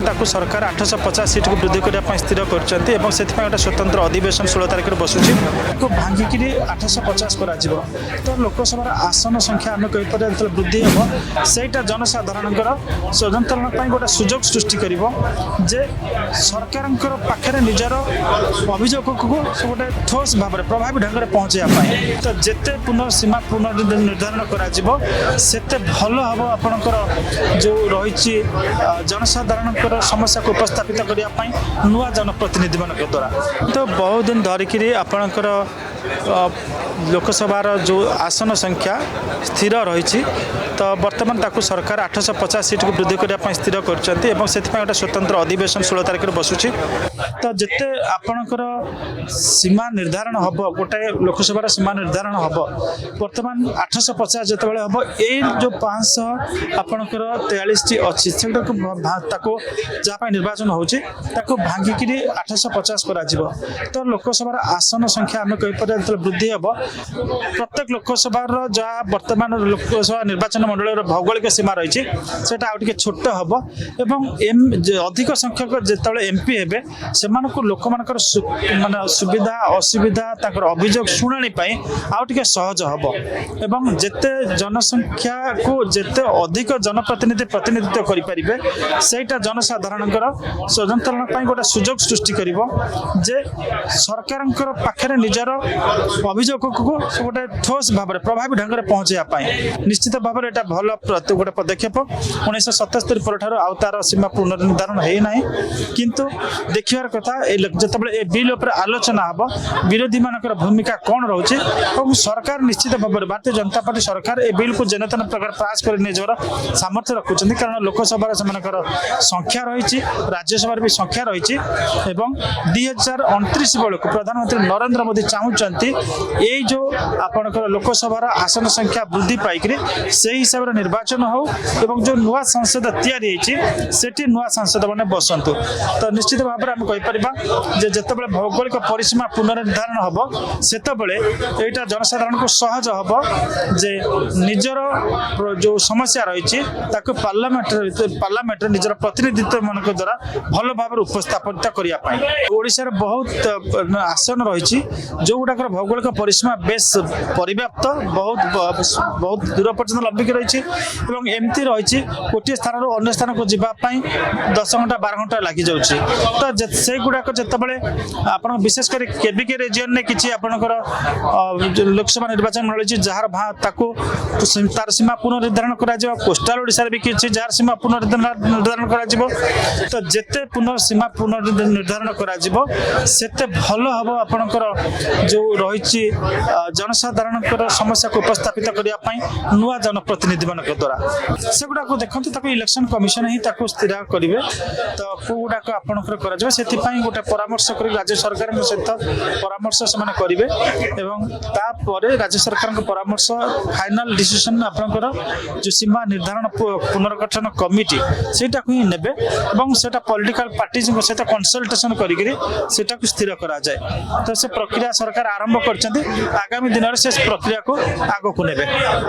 ताकू सरकार 850 सीट को वृद्धि करने स्थिर कर गोटे स्वतंत्र अधिवेशन 16 तारिख बसुची भांगिक 850 तो लोकसभा आसन संख्या आम कहीपर वृद्धि हम सहीटा जनसाधारण स्वतंत्रण गोटे सुजोग सृष्टि कर सरकार पाखे निजर अभियोग को गोटे ठोस भाव में प्रभावी ढंग से पहुँचाई तो जिते पुनर्सीमा पुनर्निर्धारण करते भल हम आपणकर जो रही जनसाधारण समस्या को उपस्थापित करने नुआ जनप्रतिनिधि मान द्वारा तो बहुत दिन धरिकी आपणकर लोकसभार जो आसन संख्या स्थिर रही तो बर्तमान ताकू सरकार 850 सीट को वृद्धि करने स्थिर कर गोटे स्वतंत्र अधिवेशन 16 तारिख बसुची तो जिते आपणकर सीमा निर्धारण हम गोटे लोकसभा सीमा निर्धारण हम बर्तमान 850 जितेबाला हम ये जो 500 आपणकर 43 अच्छी से जहाँ निर्वाचन होची भांगिक 850 तो लोकसभा आसन संख्या आम कहीपर वृद्धि हम प्रत्येक लोकसभा जहाँ वर्तमान लोकसभा निर्वाचन मंडल भौगोलिक सीमा रही है छोट हम अधिक संख्यक जिते एमपी हे से लोक मानने सुविधा असुविधा अभियोग शुणाणी आउटे सहज हम एवं जिते जनसंख्या को जिते अधिक जनप्रतिनिधि प्रतिनिधित्व करें सहीटा जनसाधारण स्वतंत्रण गोटे सुजोग सृष्टि कर सरकार पाखे निजर अभियोग को गोटे ठोस भाव में प्रभावी ढंग से पहुँचाई निश्चित भाव में यहाँ भल गोटे पदक्षेप 1977 पर आउ तार सीमा पुनर्निर्धारण होना किंतु देखिबार कथा जिते बिल आलोचना हम विरोधी मान भूमिका कौन रोचे और सरकार निश्चित भाव में भारतीय जनता पार्टी सरकार ए बिल को जेन तेन प्रकार पास कर सामर्थ्य रखुच्च कारण लोकसभा से संख्या रही राज्यसभा भी संख्या रही 2029 बेलू प्रधानमंत्री नरेंद्र मोदी चाहते ये जो आपणकर लोकसभा आसन संख्या वृद्धि पाई से हिसाब से निर्वाचन हो एवं जो नुआ संसद तैयारी सेठी नुआ सांसद मैंने बसतु तो निश्चित भाव में आम कहीपर जिते भौगोलिक परिसीमा पुनर्निर्धारण हम से यहाँ जनसाधारण को सहज हम जे निजर जो समस्या रही पार्लियामेंट निजर प्रतिनिधित्व मान द्वारा भल भाव उपस्थापित करने ओडिशा बहुत आसन रही जो गुड़ाक भौगोलिक परिसीमा बेस परिव्याप्त बहुत दूर पर्यटन लंबिक रही एमती रही गोटे स्थान अन्य स्थान को जावाई 10 घंटा 12 घंटा लग जाऊँगी तो से गुड़ाक जितेबाला आप विशेषकर केबिके रिजन में किसी आपणकर लोकसभा निर्वाचन मिली जार तार सीमा पुनर्निर्धारण करा कोस्टाल ओडिशा भी किसी जार सीमा पुनर्निर्धारण करा तो जिते पुनर्सीमा पुनर्निर्धारण करते भल हम आपणकर जो रही जनसाधारण समस्या को उपस्थापित करने नुआ जनप्रतिनिधि मान द्वारा से गुड़ाक देखते इलेक्शन कमिशन ही स्थिर करेंगे तो कौ गुड़ाक आपणकर गोटे परामर्श कर राज्य सरकार सहित परामर्श से करेंगे तापर राज्य सरकार परामर्श फाइनाल डिसीजन आपणकर जो सीमा निर्धारण पुनर्गठन कमिटी सेटा ही नेबे सेटा पॉलिटिकल पार्टी सहित कंसल्टेशन करके स्थिर करा जाए तो से प्रक्रिया सरकार आरंभ कर आगामी दिन में से प्रक्रिया को आगो को नेबे।